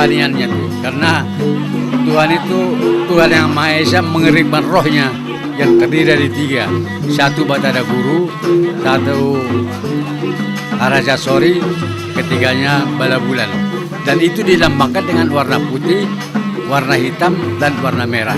kerohaniannya tuh. Karena Tuhan itu Tuhan yang Maha Esa mengirimkan rohnya yang terdiri dari tiga. Satu Batada Guru, satu Haraja Sori, ketiganya Bala Bulan. Dan itu dilambangkan dengan warna putih, warna hitam, dan warna merah.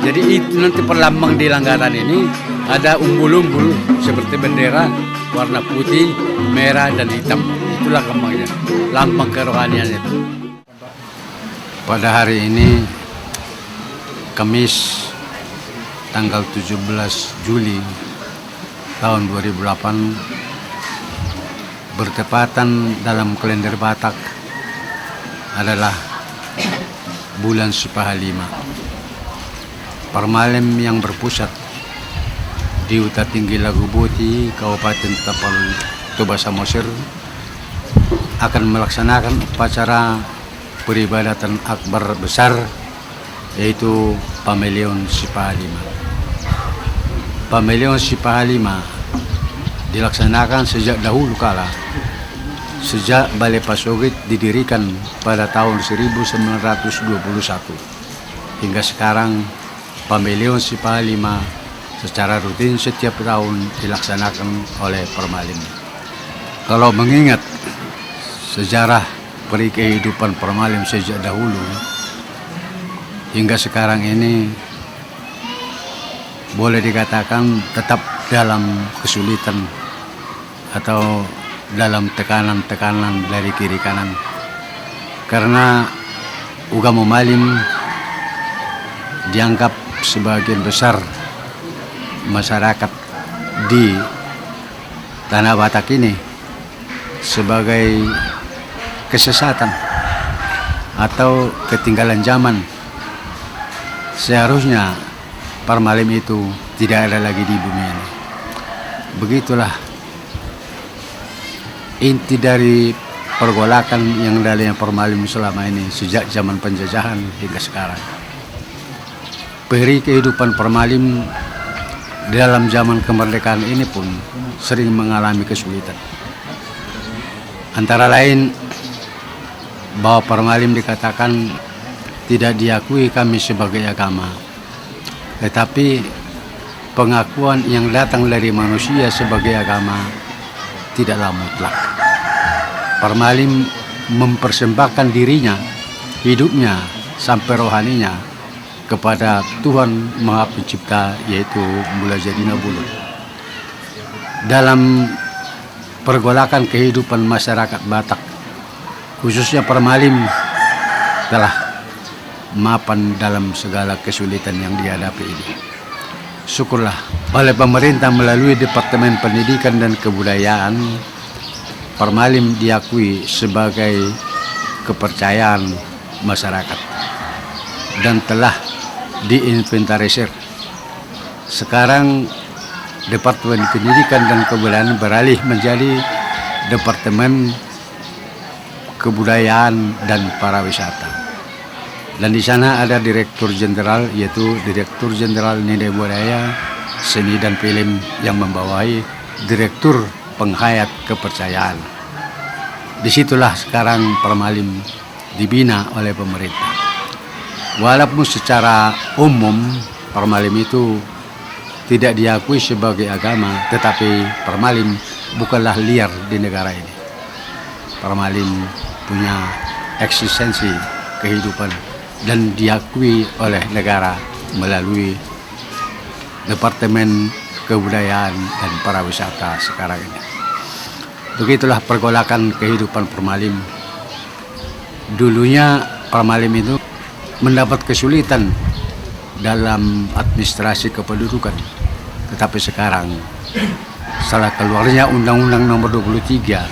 Jadi itu nanti perlambang di Langgatan ini ada umbul-umbul seperti bendera warna putih, merah, dan hitam. Itulah lambangnya, lambang kerohaniannya itu. Pada hari ini, Kamis, tanggal 17 Juli tahun 2008, bertepatan dalam kalender Batak adalah bulan Sipahalima. Parmalem yang berpusat di Huta Tinggi Laguboti, Kabupaten Tapal Toba Samosir, akan melaksanakan upacara peribadatan akbar besar, yaitu Pameleon Sipahalima. Pameleon Sipahalima dilaksanakan sejak dahulu kala, sejak Balai Pasogit didirikan pada tahun 1921 hingga sekarang. Pameleon Sipahalima secara rutin setiap tahun dilaksanakan oleh Parmalem. Kalau mengingat sejarah peri kehidupan Parmalem sejak dahulu hingga sekarang ini, boleh dikatakan tetap dalam kesulitan atau dalam tekanan-tekanan dari kiri kanan, karena Ugamo Malim dianggap sebagian besar masyarakat di Tanah Batak ini sebagai kesesatan atau ketinggalan zaman. Seharusnya Parmalem itu tidak ada lagi di bumi ini. Begitulah inti dari pergolakan yang dalamnya Parmalem selama ini sejak zaman penjajahan hingga sekarang. Peri kehidupan Parmalem dalam zaman kemerdekaan ini pun sering mengalami kesulitan. Antara lain bahwa Parmalem dikatakan tidak diakui kami sebagai agama, tetapi pengakuan yang datang dari manusia sebagai agama tidaklah mutlak. Parmalem mempersembahkan dirinya, hidupnya, sampai rohaninya kepada Tuhan Maha Pencipta, yaitu Mula Jadina Bulu. Dalam pergolakan kehidupan masyarakat Batak, khususnya Parmalem, telah mapan dalam segala kesulitan yang dihadapi ini. Syukurlah oleh pemerintah melalui Departemen Pendidikan dan Kebudayaan, Parmalem diakui sebagai kepercayaan masyarakat dan telah diinventarisir. Sekarang Departemen Pendidikan dan Kebudayaan beralih menjadi Departemen Kebudayaan dan Pariwisata. Dan di sana ada Direktur Jenderal, yaitu Direktur Jenderal Nilai Budaya, Seni dan Film, yang membawahi Direktur Penghayat Kepercayaan. Disitulah sekarang Parmalem dibina oleh pemerintah. Walaupun secara umum Parmalem itu tidak diakui sebagai agama, tetapi Parmalem bukanlah liar di negara ini. Parmalem punya eksistensi kehidupan dan diakui oleh negara melalui Departemen Kebudayaan dan Pariwisata sekarang ini. Begitulah pergolakan kehidupan Parmalem. Dulunya Parmalem itu mendapat kesulitan dalam administrasi kependudukan, tetapi sekarang setelah keluarnya Undang-Undang Nomor 23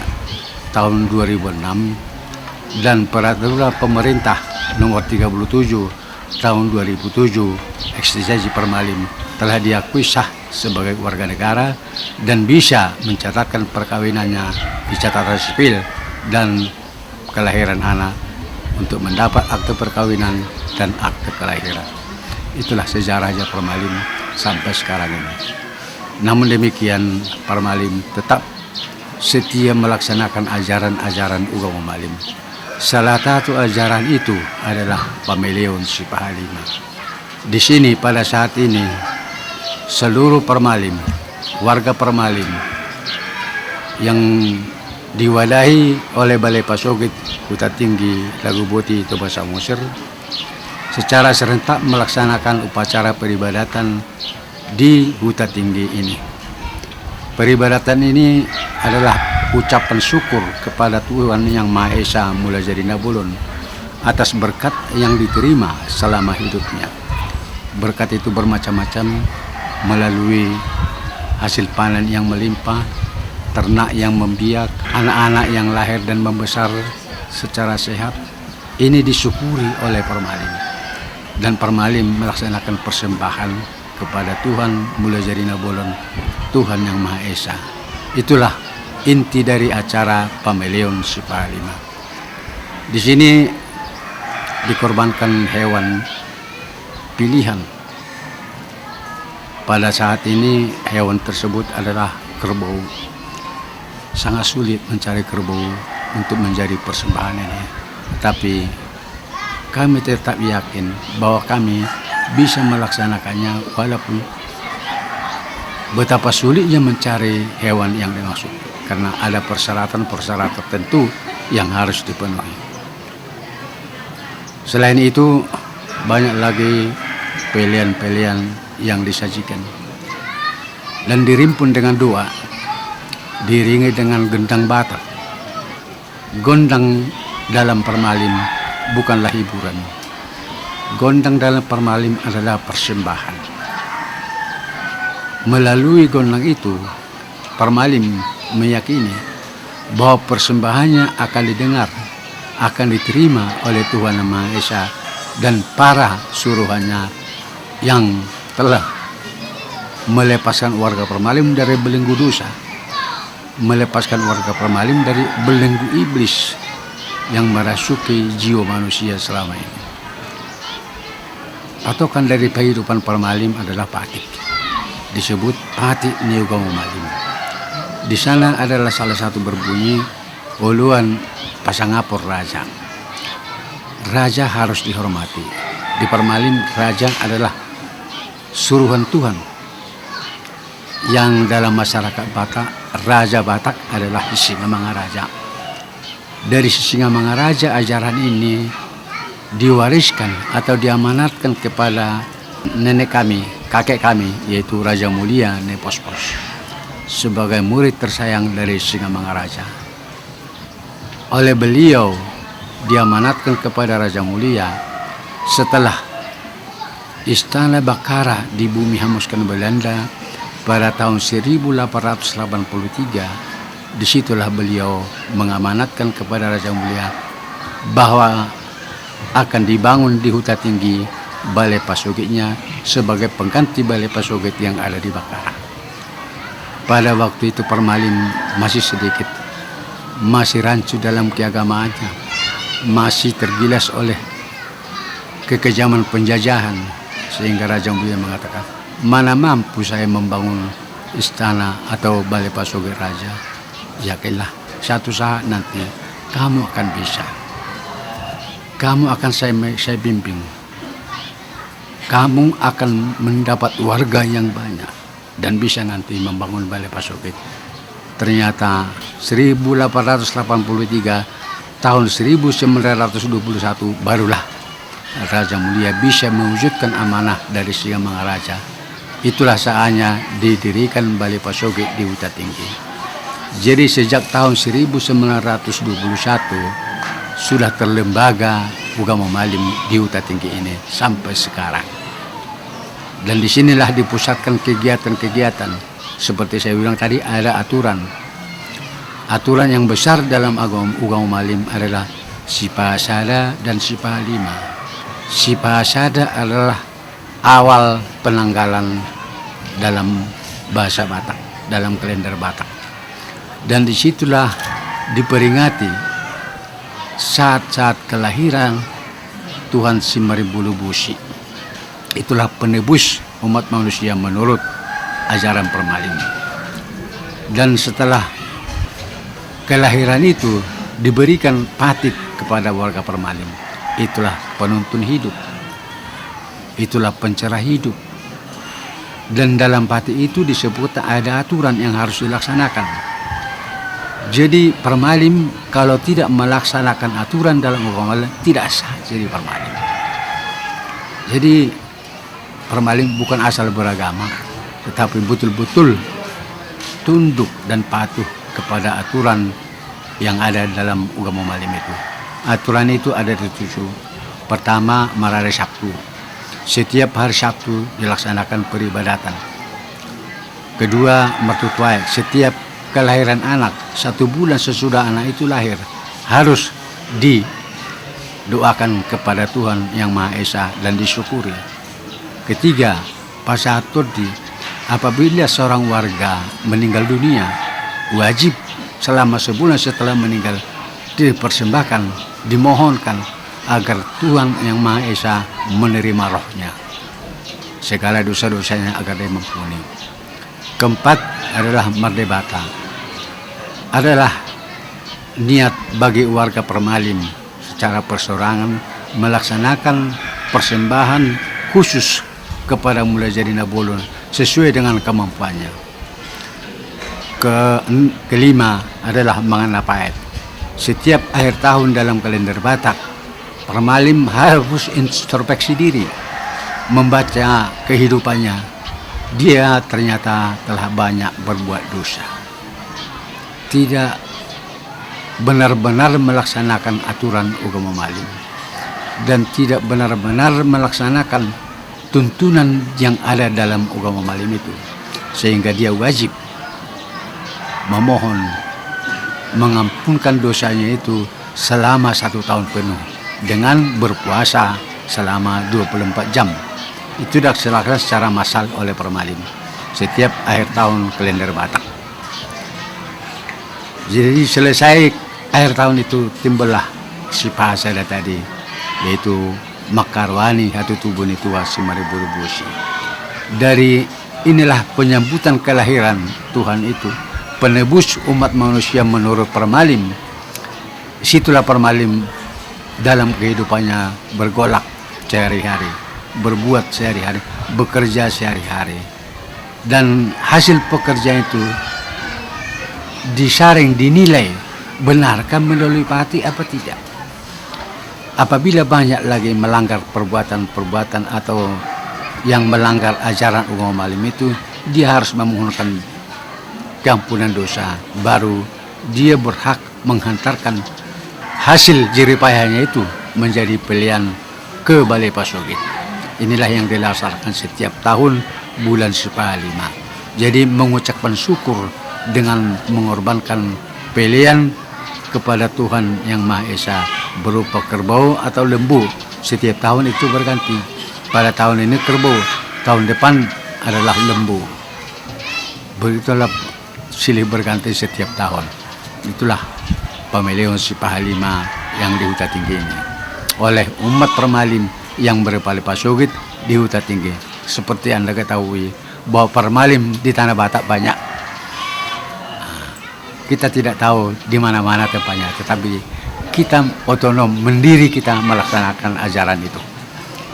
tahun 2006 dan Peraturan Pemerintah Nomor 37 tahun 2007, eksistensi Parmalem telah diakui sah sebagai warga negara dan bisa mencatatkan perkawinannya di catatan sipil dan kelahiran anak untuk mendapat akte perkawinan dan akte kelahiran. Itulah sejarahnya Parmalem sampai sekarang ini. Namun demikian, Parmalem tetap setia melaksanakan ajaran-ajaran Ugamo Malim. Salah satu ajaran itu adalah pamilion Sipahalima. Di sini pada saat ini seluruh Permalim, warga Permalim yang diwadahi oleh Balai Pasogit, Huta Tinggi, Lagu Boti, Toba Samosir secara serentak melaksanakan upacara peribadatan di Huta Tinggi ini. Peribadatan ini adalah ucapan syukur kepada Tuhan Yang Maha Esa Mula Jadi Nabulon atas berkat yang diterima selama hidupnya. Berkat itu bermacam-macam, melalui hasil panen yang melimpah, ternak yang membiak, anak-anak yang lahir dan membesar secara sehat. Ini disyukuri oleh Permalim, dan Permalim melaksanakan persembahan kepada Tuhan Mula Jadi Nabulon, Tuhan Yang Maha Esa. Itulah inti dari acara pamilion Sipahalima. Di sini dikorbankan hewan pilihan. Pada saat ini hewan tersebut adalah kerbau. Sangat sulit mencari kerbau untuk menjadi persembahan ini. Tapi kami tetap yakin bahwa kami bisa melaksanakannya walaupun betapa sulitnya mencari hewan yang dimaksud. Karena ada persyaratan-persyaratan tertentu yang harus dipenuhi. Selain itu, banyak lagi pilihan-pilihan yang disajikan. Dan dirimpun dengan doa, diringi dengan gendang Batak. Gondang dalam Permalim bukanlah hiburan. Gondang dalam Permalim adalah persembahan. Melalui gondang itu, Permalim meyakini bahwa persembahannya akan didengar, akan diterima oleh Tuhan Yang Maha Esa dan para suruhannya yang telah melepaskan warga Permalim dari belenggu dosa, melepaskan warga Permalim dari belenggu iblis yang merasuki jiwa manusia selama ini. Patokan dari kehidupan Permalim adalah patik, disebut patik Niugamu Malim. Di sana adalah salah satu berbunyi uluan pasangapur raja. Raja harus dihormati. Di Permalim raja adalah suruhan Tuhan. Yang dalam masyarakat Batak, Raja Batak adalah Sisingamangaraja. Dari Sisingamangaraja ajaran ini diwariskan atau diamanatkan kepada nenek kami, kakek kami, yaitu Raja Mulia Nepospos, sebagai murid tersayang dari Sisingamangaraja. Oleh beliau diamanatkan kepada Raja Mulia setelah Istana Bakara di bumi hanguskan Belanda pada tahun 1883. Disitulah beliau mengamanatkan kepada Raja Mulia bahwa akan dibangun di Huta Tinggi Balai Pasogitnya sebagai pengganti Balai Pasogit yang ada di Bakara. Pada waktu itu Permalim masih sedikit, masih rancu dalam keagamaannya, masih tergilas oleh kekejaman penjajahan, sehingga Raja Mulia mengatakan, mana mampu saya membangun istana atau Balai Pasogit Raja? Yakinlah, satu saat nanti kamu akan bisa. Kamu akan saya bimbing. Kamu akan mendapat warga yang banyak dan bisa nanti membangun Balai Pasogit. Ternyata 1883 tahun 1921 barulah Raja Mulia bisa mewujudkan amanah dari Sisingamangaraja. Itulah saatnya didirikan Balai Pasogit di Huta Tinggi. Jadi sejak tahun 1921 sudah terlembaga Ugama Malim di Huta Tinggi ini sampai sekarang. Dan disinilah dipusatkan kegiatan-kegiatan. Seperti saya bilang tadi, ada aturan. Aturan yang besar dalam Ugama Malim adalah Sipahasada dan Sipahalima. Sipahasada adalah awal penanggalan dalam bahasa Batak, dalam kalender Batak. Dan disitulah diperingati saat-saat kelahiran Tuhan Simarimbulubusi. Itulah penebus umat manusia menurut ajaran Permalim. Dan setelah kelahiran itu diberikan patik kepada warga Permalim. Itulah penuntun hidup, itulah pencerah hidup. Dan dalam pati itu disebut ada aturan yang harus dilaksanakan. Jadi Permalim kalau tidak melaksanakan aturan dalam Permalim tidak sah jadi Permalim. Jadi Permalim bukan asal beragama, tetapi betul-betul tunduk dan patuh kepada aturan yang ada dalam agama Malim itu. Aturan itu ada 7. Pertama, Marare Sabtu. Setiap hari Sabtu dilaksanakan peribadatan. Kedua, Mertutuai. Setiap kelahiran anak, 1 bulan sesudah anak itu lahir, harus didoakan kepada Tuhan Yang Maha Esa dan disyukuri. Ketiga, Pasaturdi. Apabila seorang warga meninggal dunia, wajib selama sebulan setelah meninggal dipersembahkan, dimohonkan agar Tuhan Yang Maha Esa menerima rohnya, segala dosa-dosanya agar dia mampuni. Keempat adalah Mardebata, adalah niat bagi warga Permalim secara persorangan melaksanakan persembahan khusus kepada Mulai Jadi Nabolon sesuai dengan kemampuannya. Kelima adalah Manganapait. Setiap akhir tahun dalam kalender Batak, Permalim harus introspeksi diri, membaca kehidupannya. Dia ternyata telah banyak berbuat dosa, tidak benar-benar melaksanakan aturan agama Malim, dan tidak benar-benar melaksanakan tuntunan yang ada dalam agama Malim itu, sehingga dia wajib memohon mengampunkan dosanya itu selama 1 tahun penuh dengan berpuasa selama 24 jam. Itu dilaksanakan secara massal oleh Permalim setiap akhir tahun kalender Batak. Jadi selesai akhir tahun itu timbullah si Pasada tadi, yaitu Makarwani Hatu Tubuni Tua Simariburubusi. Dari inilah penyambutan kelahiran Tuhan itu, penebus umat manusia menurut Permalim. Situlah Permalim dalam kehidupannya bergolak sehari-hari, berbuat sehari-hari, bekerja sehari-hari. Dan hasil pekerjaan itu disaring, dinilai benarkah melalui pati apa tidak. Apabila banyak lagi melanggar perbuatan-perbuatan atau yang melanggar ajaran agama Malim itu, dia harus memohonkan keampunan dosa, baru dia berhak menghantarkan hasil jeripayahnya itu menjadi pilihan ke Balai Pasogit. Inilah yang dilaksanakan setiap tahun bulan Sepalima. Jadi mengucapkan syukur dengan mengorbankan pilihan kepada Tuhan Yang Maha Esa berupa kerbau atau lembu. Setiap tahun itu berganti. Pada tahun ini kerbau, tahun depan adalah lembu. Begitulah silih berganti setiap tahun. Itulah pemilihan si Pahalima yang di Huta Tinggi ini oleh umat Permalim yang berpaling Pasogit di Huta Tinggi. Seperti Anda ketahui bahwa Permalim di Tanah Batak banyak. Kita tidak tahu di mana-mana tempatnya, tetapi kita otonom mendiri, kita melaksanakan ajaran itu.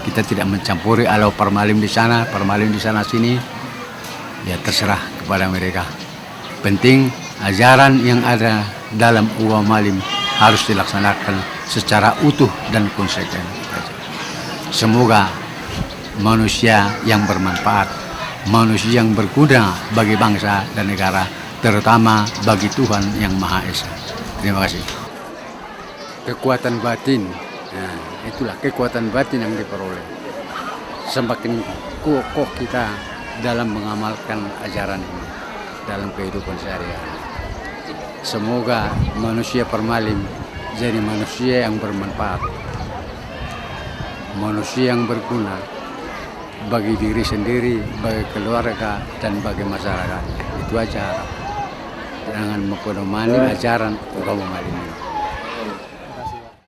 Kita tidak mencampuri alau Permalim di sana, Permalim di sana sini. Ya terserah kepada mereka. Penting ajaran yang ada dalam agama Malim harus dilaksanakan secara utuh dan konsisten. Semoga manusia yang bermanfaat, manusia yang berguna bagi bangsa dan negara, terutama bagi Tuhan Yang Maha Esa. Terima kasih. Kekuatan batin, nah, itulah kekuatan batin yang diperoleh. Semakin kokoh kita dalam mengamalkan ajaran ini dalam kehidupan sehari-hari. Semoga manusia Permalim jadi manusia yang bermanfaat, manusia yang berguna bagi diri sendiri, bagi keluarga, dan bagi masyarakat. Itu aja harap. Jangan mempedomani ajaran agama Malim ini.